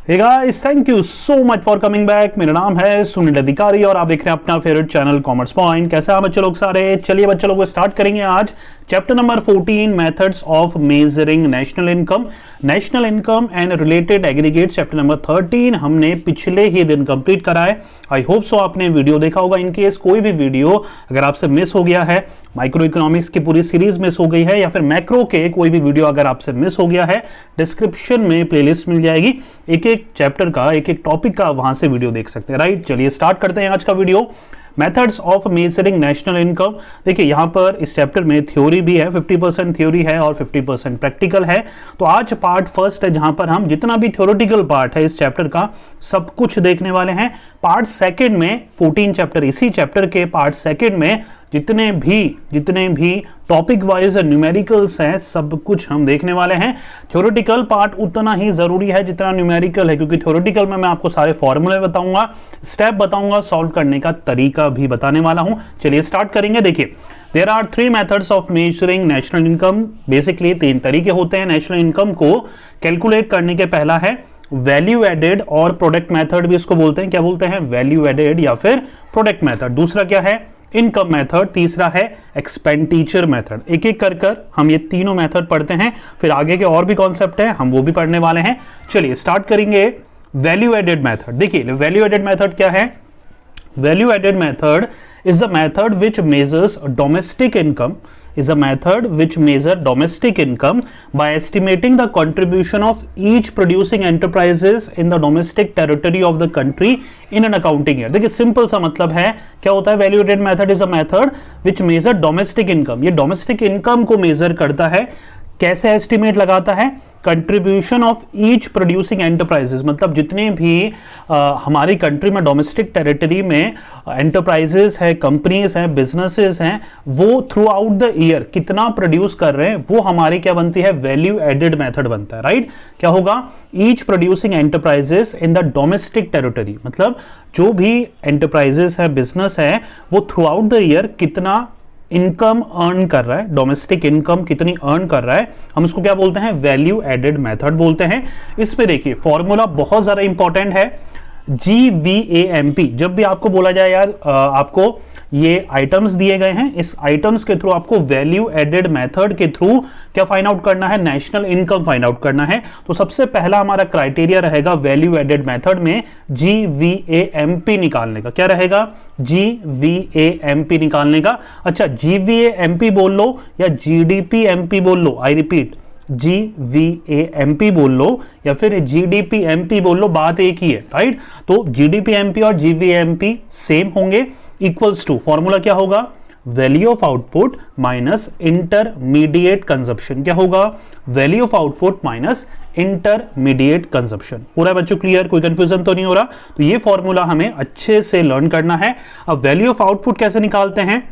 Hey guys, thank you so much for coming back. मेरा नाम है सुनील अधिकारी और आप देख रहे हैं अपना फेवरेट चैनल कॉमर्स पॉइंट। कैसे हैं बच्चे लोग सारे? चलिए बच्चे लोग स्टार्ट करेंगे आज chapter number 14 methods of measuring national income and related aggregates. Chapter number 13 हमने पिछले ही दिन कंप्लीट करा है। आई होप सो आपने वीडियो देखा होगा। इनकेस कोई भी वीडियो अगर आपसे मिस हो गया है, माइक्रो इकोनॉमिक्स की पूरी सीरीज मिस हो गई है या फिर मैक्रो के कोई भी वीडियो अगर आपसे मिस हो गया है, डिस्क्रिप्शन में प्लेलिस्ट मिल जाएगी। एक एक चैप्टर का, एक एक टॉपिक का वहां से वीडियो देख सकते हैं। राइट, चलिए स्टार्ट करते हैं आज का video. Methods of measuring national income. देखिए यहां पर इस चैप्टर में थ्योरी भी है, 50% थ्योरी है और 50% प्रैक्टिकल है। तो आज पार्ट फर्स्ट है जहां पर हम जितना भी थ्योरेटिकल पार्ट है इस चैप्टर का सब कुछ देखने वाले हैं। पार्ट सेकंड में 14 चैप्टर, इसी चैप्टर के पार्ट सेकंड में जितने भी टॉपिक वाइज न्यूमेरिकल्स हैं सब कुछ हम देखने वाले हैं। थ्योरेटिकल पार्ट उतना ही जरूरी है जितना न्यूमेरिकल है, क्योंकि थ्योरेटिकल में मैं आपको सारे फॉर्मूले बताऊंगा, स्टेप बताऊंगा, सॉल्व करने का तरीका भी बताने वाला हूं। चलिए स्टार्ट करेंगे। देखिए there are 3 methods of measuring national income. Basically 3 तरीके होते हैं नेशनल इनकम को कैलकुलेट करने के। पहला है वैल्यू एडेड और प्रोडक्ट मेथड भी इसको बोलते हैं। क्या बोलते हैं? वैल्यू एडेड या फिर प्रोडक्ट मेथड। दूसरा क्या है? Income method. तीसरा है एक्सपेंडिचर मेथड। एक एक कर हम ये तीनों मेथड पढ़ते हैं, फिर आगे के और भी कॉन्सेप्ट है हम वो भी पढ़ने वाले हैं। चलिए स्टार्ट करेंगे वैल्यू एडेड मेथड। देखिए वैल्यू एडेड मेथड क्या है? Value added method is a method which measures domestic income by estimating the contribution of each producing enterprises in the domestic territory of the country in an accounting year। देखिए simple सा मतलब है, क्या होता है? Value added method is a method which measure domestic income. ये domestic income को measure करता है। कैसे एस्टिमेट लगाता है? Contribution of each producing enterprises, मतलब जितने भी हमारी कंट्री में डोमेस्टिक टेरिटरी में एंटरप्राइजेस है, कंपनीज हैं, बिजनेसेस हैं, वो थ्रू आउट द ईयर कितना प्रोड्यूस कर रहे हैं, वो हमारी क्या बनती है? वैल्यू एडेड मेथड बनता है। राइट, क्या होगा? Each producing enterprises in the domestic territory, मतलब जो भी एंटरप्राइजेस है, बिजनेस है, वो थ्रू आउट द ईयर कितना इनकम अर्न कर रहा है, डोमेस्टिक इनकम कितनी अर्न कर रहा है, हम उसको क्या बोलते हैं? वैल्यू एडेड मेथड बोलते हैं। इसमें देखिए फॉर्मूला बहुत ज्यादा इंपॉर्टेंट है, GVAMP। जब भी आपको बोला जाए यार आपको ये आइटम्स दिए गए हैं, इस आइटम्स के थ्रू आपको वैल्यू एडेड मेथड के थ्रू क्या फाइंड आउट करना है? नेशनल इनकम फाइंड आउट करना है। तो सबसे पहला हमारा क्राइटेरिया रहेगा वैल्यू एडेड मेथड में GVAMP निकालने का। क्या रहेगा? GVAMP निकालने का। अच्छा, GVAMP बोल लो या GDPMP बोल लो, आई रिपीट GVAMP बोल लो या फिर GDPMP बोल लो, बात एक ही है। राइट, तो GDPMP और GVAMP सेम होंगे। इक्वल्स टू फॉर्मूला क्या होगा? Value of output minus intermediate consumption. क्या होगा? Value of output minus intermediate consumption. पूरा बच्चों क्लियर? कोई कंफ्यूजन तो नहीं हो रहा? तो ये फॉर्मूला हमें अच्छे से लर्न करना है। अब वैल्यू ऑफ आउटपुट कैसे निकालते हैं?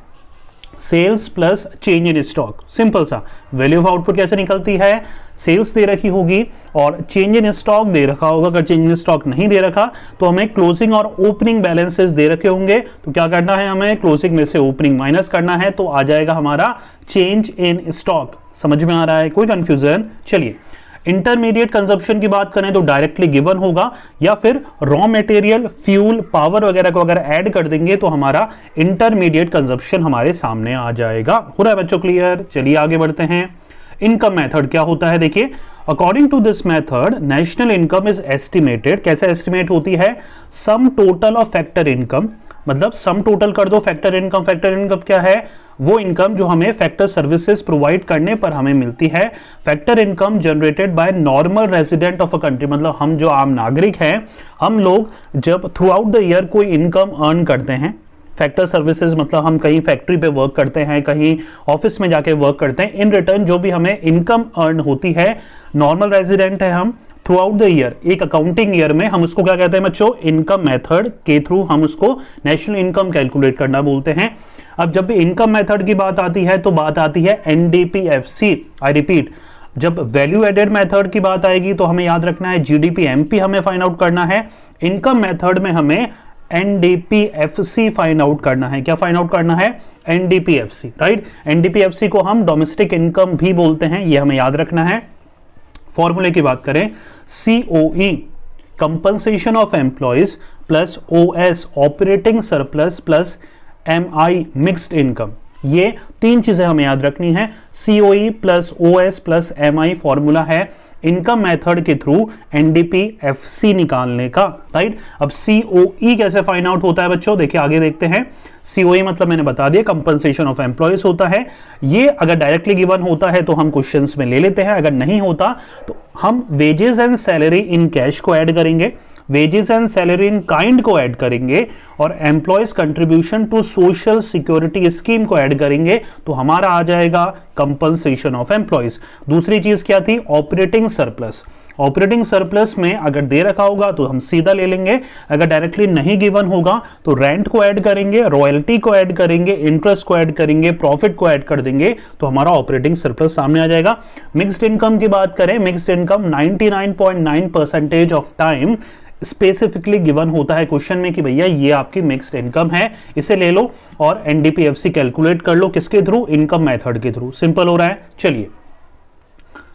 Sales plus change in stock. Simple सा। वैल्यू ऑफ आउटपुट कैसे निकलती है? सेल्स दे रखी होगी और चेंज इन स्टॉक दे रखा होगा। अगर चेंज इन स्टॉक नहीं दे रखा तो हमें क्लोजिंग और ओपनिंग बैलेंसेस दे रखे होंगे, तो क्या करना है? हमें क्लोजिंग में से ओपनिंग माइनस करना है, तो आ जाएगा हमारा चेंज इन स्टॉक। समझ में आ रहा है? कोई कंफ्यूजन? चलिए इंटरमीडिएट कंजप्शन की बात करें तो डायरेक्टली गिवन होगा, या फिर रॉ मटेरियल, फ्यूल, पावर वगैरह को अगर ऐड कर देंगे तो हमारा इंटरमीडिएट कंजप्शन हमारे सामने आ जाएगा। हो रहा है बच्चों क्लियर? चलिए आगे बढ़ते हैं। इनकम मेथड क्या होता है? देखिए according to this method national income is estimated. कैसे एस्टिमेट होती है? Sum total of factor income, मतलब सम टोटल कर दो फैक्टर इनकम। फैक्टर इनकम क्या है? वो इनकम जो हमें फैक्टर सर्विसेज प्रोवाइड करने पर हमें मिलती है। Factor income generated by normal resident of a country, मतलब हम जो आम नागरिक हैं, हम लोग जब थ्रू आउट द ईयर कोई इनकम अर्न करते हैं, फैक्टर सर्विसेज मतलब हम कहीं फैक्ट्री पे वर्क करते हैं, कहीं ऑफिस में जाके वर्क करते हैं, इन रिटर्न जो भी हमें इनकम अर्न होती है, नॉर्मल रेजिडेंट है हम, थ्रू आउट द ईयर एक अकाउंटिंग ईयर में, हम उसको क्या कहते हैं बच्चों? इनकम मेथड के थ्रू हम उसको नेशनल इनकम कैलकुलेट करना बोलते हैं। अब जब भी इनकम मेथड की बात आती है तो बात आती है NDPFC। आई रिपीट, जब वैल्यू एडेड मेथड की बात आएगी तो हमें याद रखना है GDPMP हमें फाइंड आउट करना है। इनकम मेथड में हमें NDPFC फाइंड आउट करना है। क्या फाइंड आउट करना है? NDPFC। राइट, NDPFC को हम डोमेस्टिक इनकम भी बोलते हैं, ये हमें याद रखना है। फॉर्मूले की बात करें, COE compensation of employees plus OS operating surplus plus MI mixed income. ये तीन चीजें हमें याद रखनी है। COE plus OS plus MI formula है इनकम मेथड के थ्रू NDP-FC निकालने का, राइट। अब COE कैसे फाइंड आउट होता है बच्चों, देखिए आगे देखते हैं। COE मतलब मैंने बता दिया कंपनसेशन ऑफ एम्प्लॉयज होता है। ये अगर डायरेक्टली गिवन होता है तो हम क्वेश्चंस में ले लेते हैं, अगर नहीं होता तो हम wages and salary in cash को ऐड करेंगे, wages and salary in kind को ऐड करेंगे और employees contribution to social security scheme को ऐड करेंगे, तो हमारा आ जाएगा कंपनसेशन ऑफ एम्प्लॉयज। दूसरी चीज क्या थी, ऑपरेटिंग सरप्लस। ऑपरेटिंग सरप्लस में अगर दे रखा होगा तो हम सीधा ले लेंगे, अगर डायरेक्टली नहीं गिवन होगा तो रेंट को ऐड करेंगे, रॉयल्टी को ऐड करेंगे, इंटरेस्ट को ऐड करेंगे, प्रॉफिट को ऐड कर देंगे, तो हमारा ऑपरेटिंग सरप्लस सामने आ जाएगा। मिक्स्ड इनकम की बात करें, mixed income 99.9% of time specifically given होता है क्वेश्चन में कि भैया ये आपकी मिक्स्ड इनकम है, इसे ले लो और NDP-FC कैलकुलेट कर लो, किसके थ्रू, इनकम मेथड के थ्रू। सिंपल हो रहा है। चलिए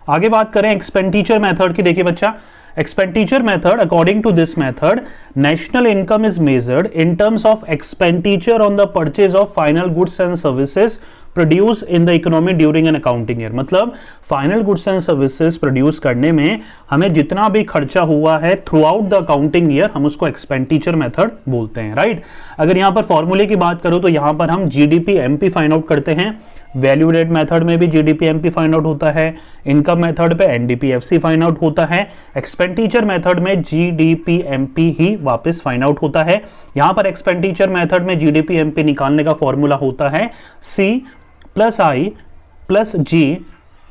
आगे बात करें एक्सपेंडिचर मेथड की। देखिए बच्चा, expenditure method, according to this method, national income is measured in terms of expenditure on the purchase of final goods and services produced in the economy during an accounting year। मतलब final goods and services produce करने में हमें जितना भी खर्चा हुआ है throughout the accounting year, हम उसको expenditure method बोलते हैं, राइट। अगर यहाँ पर फॉर्मूले की बात करूँ तो यहाँ पर हम GDP-MP फाइंड आउट करते हैं, वैल्यू एडेड मेथड में भी GDP-MP फाइंड आउट होता है, इनकम मेथड पे NDP-FC फाइंड आउट होता है, एक्सपेंडिचर मेथड में GDP-MP ही वापस फाइंड आउट होता है। यहां पर एक्सपेंडिचर मेथड में GDP-MP निकालने का फॉर्मूला होता है C plus I plus G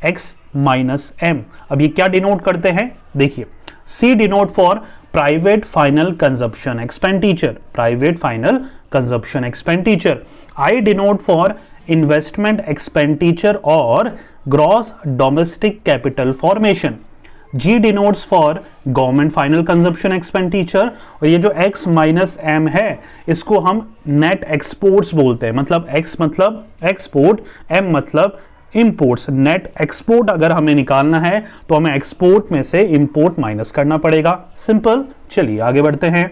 X minus M। अब ये क्या डिनोट करते हैं, देखिए C denote for private final consumption expenditure, private final consumption expenditure. I denote for investment expenditure और gross domestic capital formation. G denotes for government final consumption expenditure, और ये जो X माइनस M है इसको हम नेट एक्सपोर्ट्स बोलते हैं। मतलब X मतलब एक्सपोर्ट, M मतलब इंपोर्ट्स। नेट एक्सपोर्ट अगर हमें निकालना है तो हमें एक्सपोर्ट में से इंपोर्ट माइनस करना पड़ेगा। सिंपल। चलिए आगे बढ़ते हैं।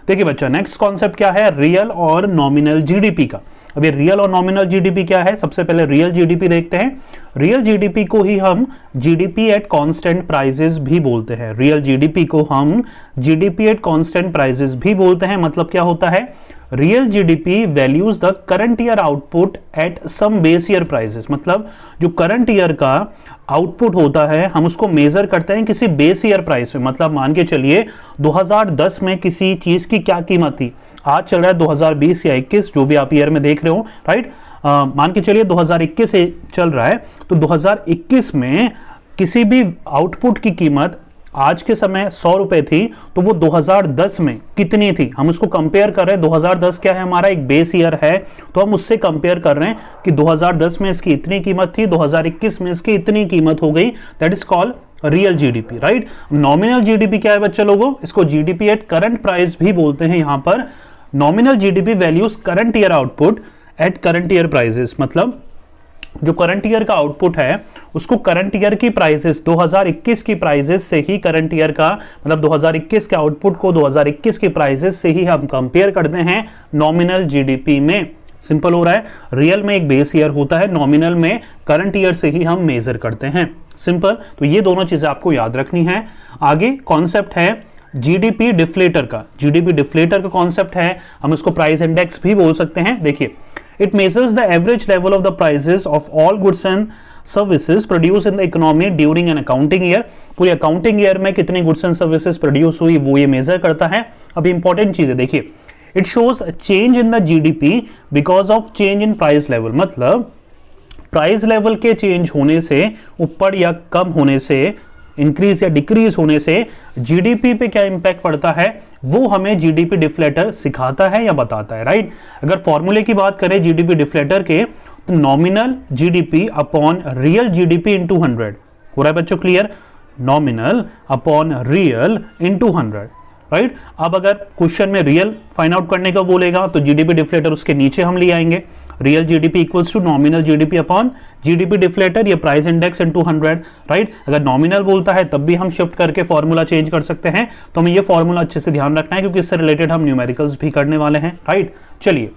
देखिए बच्चा, नेक्स्ट कॉन्सेप्ट क्या है, रियल और नॉमिनल जीडीपी का। अब ये रियल और नॉमिनल जीडीपी क्या है, सबसे पहले रियल जीडीपी देखते हैं। रियल जीडीपी को ही हम जीडीपी एट कांस्टेंट प्राइसेस भी बोलते हैं। रियल जीडीपी को हम जीडीपी एट कांस्टेंट प्राइसेस भी बोलते हैं। मतलब क्या होता है, real GDP values the current year output at some base year prices. मतलब जो करंट ईयर का आउटपुट होता है हम उसको मेजर करते हैं किसी बेस ईयर प्राइस में। मतलब मान के चलिए 2010 में किसी चीज की क्या कीमत थी, आज चल रहा है 2020 या 21, जो भी आप ईयर में देख रहे हो, राइट। मान के चलिए 2021 से चल रहा है, तो 2021 में किसी भी आउटपुट की कीमत आज के समय 100 रुपए थी, तो वो 2010 में कितनी थी, हम उसको कंपेयर कर रहे हैं। 2010 क्या है, हमारा एक बेस ईयर है, तो हम उससे कंपेयर कर रहे हैं कि 2010 में इसकी इतनी कीमत थी, 2021 में इसकी इतनी कीमत हो गई। That is called real GDP, right. Nominal GDP क्या है बच्चे लोगों, इसको जीडीपी एट करंट प्राइस भी बोलते हैं। यहां पर nominal GDP values current year output at current year prices. मतलब जो करंट ईयर का आउटपुट है उसको करंट ईयर की प्राइसेस, 2021 की प्राइसेस से ही करंट ईयर का, मतलब 2021 के आउटपुट को 2021 की प्राइसेस से ही हम कंपेयर करते हैं नॉमिनल जीडीपी में। सिंपल हो रहा है। रियल में एक बेस ईयर होता है, नॉमिनल में करंट ईयर से ही हम मेजर करते हैं। सिंपल। तो ये दोनों चीजें आपको याद रखनी है। आगे कॉन्सेप्ट है जीडीपी डिफ्लेटर का। जीडीपी डिफ्लेटर का कॉन्सेप्ट है, हम इसको प्राइस इंडेक्स भी बोल सकते हैं। देखिए, it measures the average level of the prices of all goods and services produced in the economy during an accounting year। पूरी अकाउंटिंग ईयर में कितनी गुड्स एंड सर्विसेज प्रोड्यूस हुई वो ये मेजर करता है। अब इंपॉर्टेंट चीज है, देखिए, it shows change in the GDP because of change in price level. मतलब प्राइस लेवल के चेंज होने से, ऊपर या कम होने से, इंक्रीज या डिक्रीज होने से जीडीपी पे क्या इंपैक्ट पड़ता है वो हमें जीडीपी डिफ्लेटर सिखाता है या बताता है, राइट। अगर फॉर्मूले की बात करें जीडीपी डिफ्लेटर के, तो nominal GDP upon real GDP into 100 हो रहा है बच्चों, clear. Nominal upon real into 100, right. अब अगर क्वेश्चन में रियल फाइंड आउट करने का बोलेगा तो जीडीपी डिफ्लेटर उसके नीचे हम ले आएंगे, real GDP equals to nominal GDP upon GDP deflator, ये प्राइस इंडेक्स इनटू 100, राइट। अगर नॉमिनल बोलता है तब भी हम शिफ्ट करके फॉर्मूला चेंज कर सकते हैं, तो हमें ये फॉर्मूला अच्छे से ध्यान रखना है क्योंकि इससे रिलेटेड हम न्यूमेरिकल्स भी करने वाले हैं, राइट। चलिए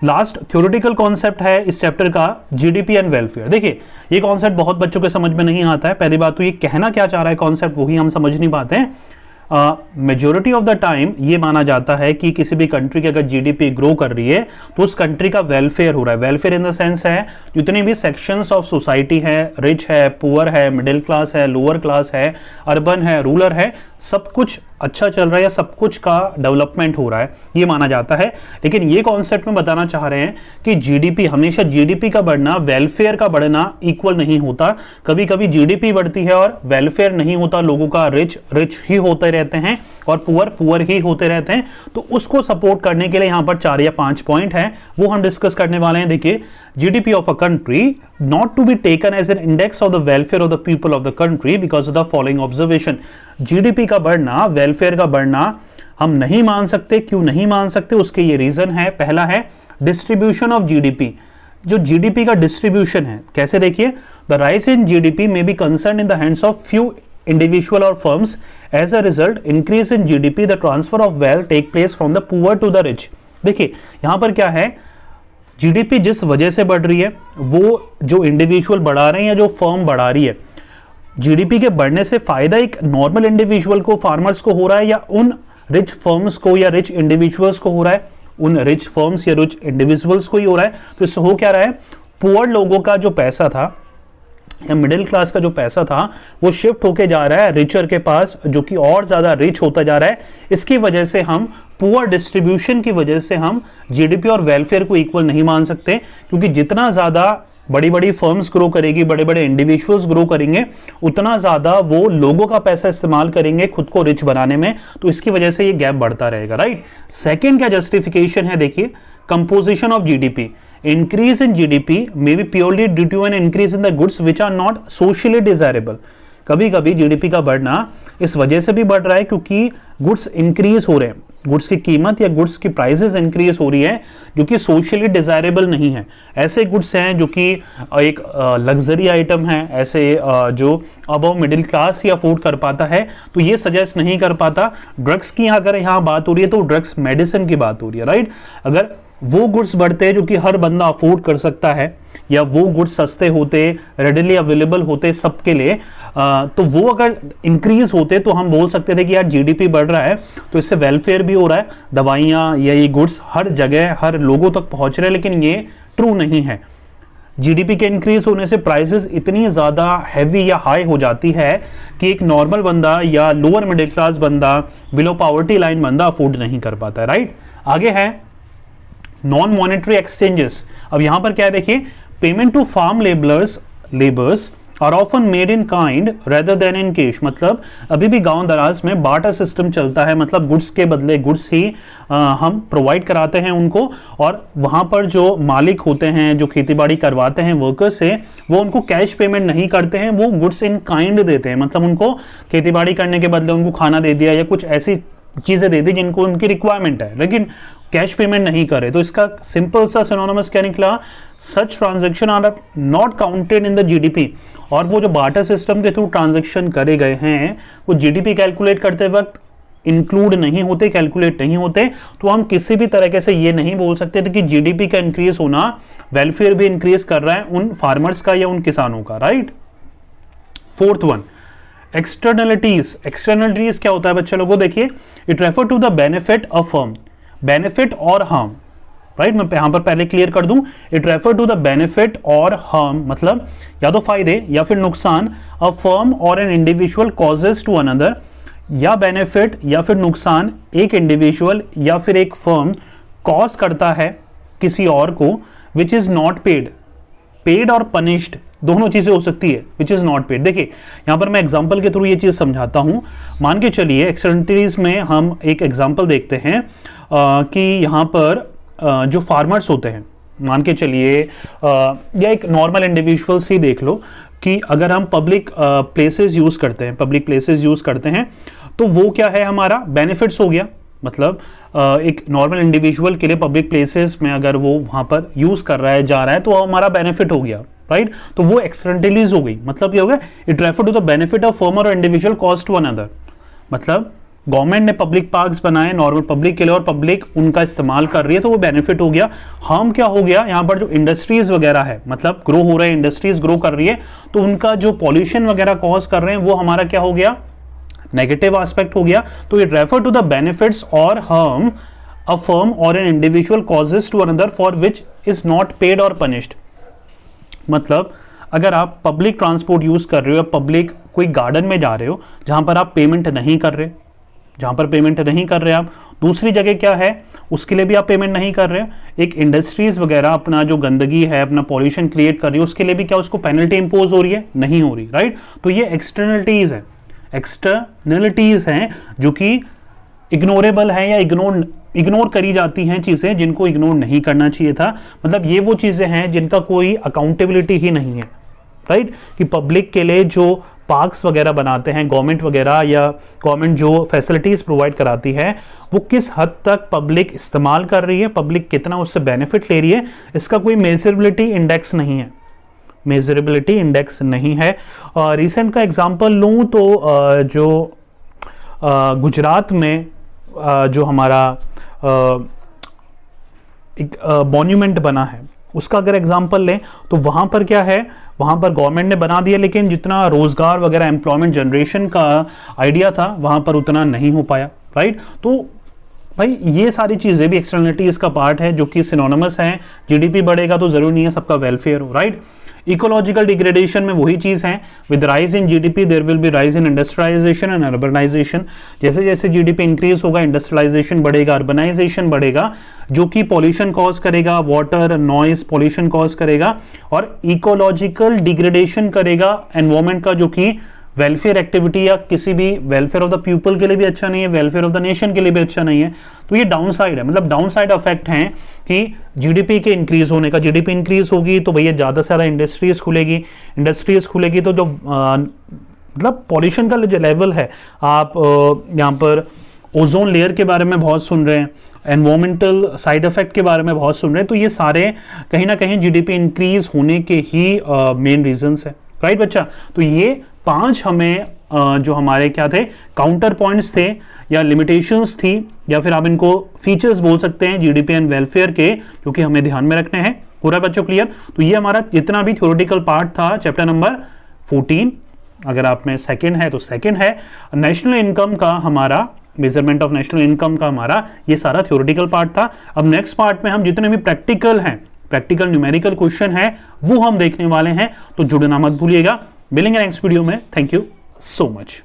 लास्ट थ्योरेटिकल कॉन्सेप्ट है इस चैप्टर का, जीडीपी एंड वेलफेयर। देखिए ये कॉन्सेप्ट बहुत बच्चों के समझ में नहीं आता है। पहली बात तो ये कहना क्या चाह रहा है कॉन्सेप्ट वही हम समझ नहीं पाते हैं। मेजोरिटी ऑफ द टाइम ये माना जाता है कि किसी भी कंट्री की अगर जीडीपी ग्रो कर रही है तो उस कंट्री का वेलफेयर हो रहा है। वेलफेयर इन द सेंस है जितने भी सेक्शंस ऑफ सोसाइटी है, रिच है, पुअर है, मिडिल क्लास है, लोअर क्लास है, अर्बन है, रूरल है, सब कुछ अच्छा चल रहा है या सब कुछ का डेवलपमेंट हो रहा है, ये माना जाता है। लेकिन ये कॉन्सेप्ट में बताना चाह रहे हैं कि जीडीपी हमेशा जीडीपी का बढ़ना वेलफेयर का बढ़ना इक्वल नहीं होता। कभी कभी जीडीपी बढ़ती है और वेलफेयर नहीं होता, लोगों का रिच रिच ही होते रहते हैं और पुअर पुअर ही होते रहते हैं। तो उसको सपोर्ट करने के लिए यहाँ पर 4 या 5 पॉइंट है वो हम डिस्कस करने वाले हैं। देखिए GDP of a country not to be taken as an index of the welfare of the people of the country because of the following observation। GDP का बढ़ना, वेलफेयर का बढ़ना हम नहीं मान सकते। क्यों नहीं मान सकते? उसके ये रीजन है। पहला है डिस्ट्रीब्यूशन ऑफ जीडीपी। जो जीडीपी का डिस्ट्रीब्यूशन है, कैसे देखिए, the rise in GDP may be concern in the hands of few individual or firms. As a result, increase in GDP, the transfer of wealth take place from the poor to the rich। देखिए यहां पर क्या है, GDP जिस वजह से बढ़ रही है वो जो इंडिविजुअल बढ़ा रहे हैं या जो फर्म बढ़ा रही है, जीडीपी के बढ़ने से फायदा एक नॉर्मल इंडिविजुअल को, फार्मर्स को हो रहा है या उन रिच फर्म्स को या रिच इंडिविजुअल्स को हो रहा है? उन रिच फर्म्स या रिच इंडिविजुअल्स को ही हो रहा है। तो इससे हो क्या रहा है, पुअर लोगों का जो पैसा था या मिडिल क्लास का जो पैसा था वो शिफ्ट होके जा रहा है रिचर के पास, जो कि और ज्यादा रिच होता जा रहा है। इसकी वजह से हम पुअर डिस्ट्रीब्यूशन की वजह से हम जीडीपी और वेलफेयर को इक्वल नहीं मान सकते, क्योंकि जितना ज्यादा बड़ी बड़ी फर्म्स ग्रो करेगी, बड़े बड़े इंडिविजुअल्स ग्रो करेंगे, उतना ज्यादा वो लोगों का पैसा इस्तेमाल करेंगे खुद को रिच बनाने में। तो इसकी वजह से ये गैप बढ़ता रहेगा, राइट। सेकेंड क्या जस्टिफिकेशन है, देखिए composition of GDP. Increase in GDP may be purely due to an increase in the goods which are not socially desirable। कभी कभी जीडीपी का बढ़ना इस वजह से भी बढ़ रहा है क्योंकि गुड्स इंक्रीज हो रहे हैं, गुड्स की कीमत या गुड्स की प्राइसेस इंक्रीज हो रही है जो कि सोशली डिजायरेबल नहीं है। ऐसे गुड्स हैं जो कि एक लग्जरी आइटम है, ऐसे जो अबव मिडिल क्लास ही अफोर्ड कर पाता है, तो ये सजेस्ट नहीं कर पाता। ड्रग्स की अगर यहाँ बात हो रही है तो ड्रग्स मेडिसिन की बात हो रही है, राइट। अगर वो गुड्स बढ़ते जो कि हर बंदा अफोर्ड कर सकता है, या वो गुड्स सस्ते होते, रेडिली अवेलेबल होते सबके लिए, तो वो अगर इंक्रीज होते तो हम बोल सकते थे कि यार जीडीपी बढ़ रहा है तो इससे वेलफेयर भी हो रहा है, दवाइयाँ या ये गुड्स हर जगह हर लोगों तक पहुंच रहे हैं। लेकिन ये ट्रू नहीं है। जीडीपी के इंक्रीज होने से प्राइसेस इतनी ज़्यादा हैवी या हाई हो जाती है कि एक नॉर्मल बंदा या लोअर मिडिल क्लास बंदा, बिलो पॉवर्टी लाइन बंदा अफोर्ड नहीं कर पाता है, राइट। आगे है नॉन मॉनेटरी एक्सचेंजेस। अब यहां पर क्या है, देखिए payment to farm labours are often made in kind rather than in cash. मतलब अभी भी गांव दराज में बार्टर सिस्टम चलता है, मतलब गुड्स के बदले गुड्स ही हम प्रोवाइड कराते हैं उनको, और वहां पर जो मालिक होते हैं जो खेतीबाड़ी करवाते हैं वर्कर्स से, वो उनको कैश पेमेंट नहीं करते हैं, वो गुड्स इन काइंड देते हैं। मतलब उनको खेतीबाड़ी करने के बदले उनको खाना दे दिया या कुछ ऐसी चीजें दे दी जिनको उनकी रिक्वायरमेंट है, लेकिन कैश पेमेंट नहीं करे। तो इसका सिंपल सा सिनोनिमस क्या निकला, such transaction are not counted in the GDP. और वो जो बार्टर सिस्टम के थ्रू ट्रांजैक्शन करे गए हैं वो जीडीपी कैलकुलेट करते वक्त इंक्लूड नहीं होते, कैलकुलेट नहीं होते। तो हम किसी भी तरीके से ये नहीं बोल सकते थे कि जीडीपी का इंक्रीज होना वेलफेयर भी इंक्रीज कर रहा है उन फार्मर्स का या उन किसानों का, right. Fourth one, externalities. Externalities क्या होता है बच्चे लोगों, देखिए it refer to the benefit of firm, benefit और हार्म, राइट। मैं यहां पर पहले क्लियर कर दूं, it refer to the benefit और हार्म, मतलब या तो फायदे या फिर नुकसान अ फर्म और an individual causes to another, या बेनिफिट या फिर नुकसान एक इंडिविजुअल या फिर एक फर्म कॉज करता है किसी और को, विच इज नॉट पेड। पेड और पनिश्ड दोनों चीजें हो सकती है, विच इज नॉट पेड। देखिए यहां पर मैं एग्जांपल के थ्रू ये चीज समझाता हूं। मान के चलिए एक्सटर्नलिटीज में हम एक एग्जांपल देखते हैं कि यहां पर जो फार्मर्स होते हैं, मान के चलिए या एक नॉर्मल इंडिविजुअल्स ही देख लो कि अगर हम पब्लिक प्लेसेस यूज करते हैं, पब्लिक प्लेसेस यूज करते हैं तो वो क्या है हमारा बेनिफिट्स हो गया। मतलब एक नॉर्मल इंडिविजुअल के लिए पब्लिक प्लेसेस में अगर वो वहां पर यूज कर रहा है, जा रहा है, तो वो हमारा बेनिफिट हो गया, राइट। तो वो एक्सटेंटलीज हो गई। मतलब क्या हो गया, it refer to the benefit of firm or और इंडिविजुअल कॉस्ट टू अनदर। मतलब गवर्नमेंट ने पब्लिक पार्क्स बनाए नॉर्मल पब्लिक के लिए और पब्लिक उनका इस्तेमाल कर रही है, तो वो बेनिफिट हो गया। हार्म क्या हो गया, यहाँ पर जो इंडस्ट्रीज वगैरह है, मतलब ग्रो हो रहे हैं, इंडस्ट्रीज ग्रो कर रही है, तो उनका जो पॉल्यूशन वगैरह कॉज कर रहे हैं वो हमारा क्या हो गया, नेगेटिव एस्पेक्ट हो गया। तो it refer to the benefits और हार्म अ फर्म और an individual causes to another for which is not paid और पनिश्ड। मतलब अगर आप पब्लिक ट्रांसपोर्ट यूज कर रहे हो, पब्लिक कोई गार्डन में जा रहे हो जहां पर आप पेमेंट नहीं कर रहे, आप दूसरी जगह क्या है उसके लिए भी आप पेमेंट नहीं कर रहे हो, एक इंडस्ट्रीज वगैरह अपना जो गंदगी है, अपना पॉल्यूशन क्रिएट कर रही है, उसके लिए भी क्या उसको पेनल्टी इंपोज हो रही है, नहीं हो रही, राइट। तो ये एक्सटर्नलिटीज हैं जो कि इग्नोरेबल है या इग्नोर करी जाती हैं, चीजें जिनको इग्नोर नहीं करना चाहिए था। मतलब ये वो चीजें हैं जिनका कोई अकाउंटेबिलिटी ही नहीं है, राइट। कि पब्लिक के लिए जो पार्क्स वगैरह बनाते हैं गवर्नमेंट वगैरह, या गवर्नमेंट जो फैसिलिटीज प्रोवाइड कराती है, वो किस हद तक पब्लिक इस्तेमाल कर रही है, पब्लिक कितना उससे बेनिफिट ले रही है, इसका कोई मेजरेबिलिटी इंडेक्स नहीं है। रिसेंट का एग्जांपल लूँ तो जो गुजरात में जो हमारा एक मॉन्यूमेंट बना है उसका अगर एग्जांपल लें तो वहां पर क्या है, वहां पर गवर्नमेंट ने बना दिया, लेकिन जितना रोजगार वगैरह एम्प्लॉयमेंट जनरेशन का आइडिया था वहां पर उतना नहीं हो पाया, राइट। तो भाई ये सारी चीजें भी एक्सटर्नलिटीज का पार्ट है जो कि सिनोनिमस है। जीडीपी बढ़ेगा तो जरूरी नहीं है सबका वेलफेयर हो, राइट। इकोलॉजिकल डिग्रेडेशन में वही चीज है, with rise in GDP there will be rise in industrialisation and urbanisation. जैसे जैसे जीडीपी इंक्रीज होगा, इंडस्ट्रियलाइजेशन बढ़ेगा, अर्बनाइजेशन बढ़ेगा, जो कि पॉल्यूशन कॉज करेगा, वाटर नॉइज पॉल्यूशन कॉज करेगा, और इकोलॉजिकल डिग्रेडेशन करेगा एनवायरमेंट का, जो कि वेलफेयर एक्टिविटी या किसी भी वेलफेयर ऑफ द पीपल के लिए भी अच्छा नहीं है, वेलफेयर ऑफ द नेशन के लिए भी अच्छा नहीं है। तो ये डाउन साइड है, मतलब डाउन साइड इफेक्ट है कि जीडीपी के इंक्रीज होने का। जीडीपी इंक्रीज होगी तो भैया ज़्यादा से ज़्यादा इंडस्ट्रीज खुलेगी तो जो मतलब पॉल्यूशन का जो लेवल है, आप यहाँ पर ओजोन लेयर के बारे में बहुत सुन रहे हैं, एनवायरमेंटल साइड इफेक्ट के बारे में बहुत सुन रहे हैं, तो ये सारे कहीं ना कहीं जीडीपी इंक्रीज होने के ही मेन रीजंस है, राइट बच्चा। तो ये 5 हमें जो हमारे क्या थे काउंटर पॉइंट्स थे या लिमिटेशंस थी, या फिर आप इनको फीचर्स बोल सकते हैं जीडीपी एंड वेलफेयर के, जो कि हमें ध्यान में रखने हैं। पूरा बच्चों क्लियर? तो ये हमारा जितना भी थ्योरेटिकल पार्ट था चैप्टर नंबर 14, अगर आप में सेकंड है तो सेकंड है, नेशनल इनकम का हमारा मेजरमेंट ऑफ नेशनल इनकम का हमारा ये सारा थ्योरेटिकल पार्ट था। अब नेक्स्ट पार्ट में हम जितने भी प्रैक्टिकल न्यूमेरिकल क्वेश्चन है वो हम देखने वाले हैं, तो जुड़ना मत भूलिएगा। मिलेंगे नेक्स्ट वीडियो में। Thank you so much.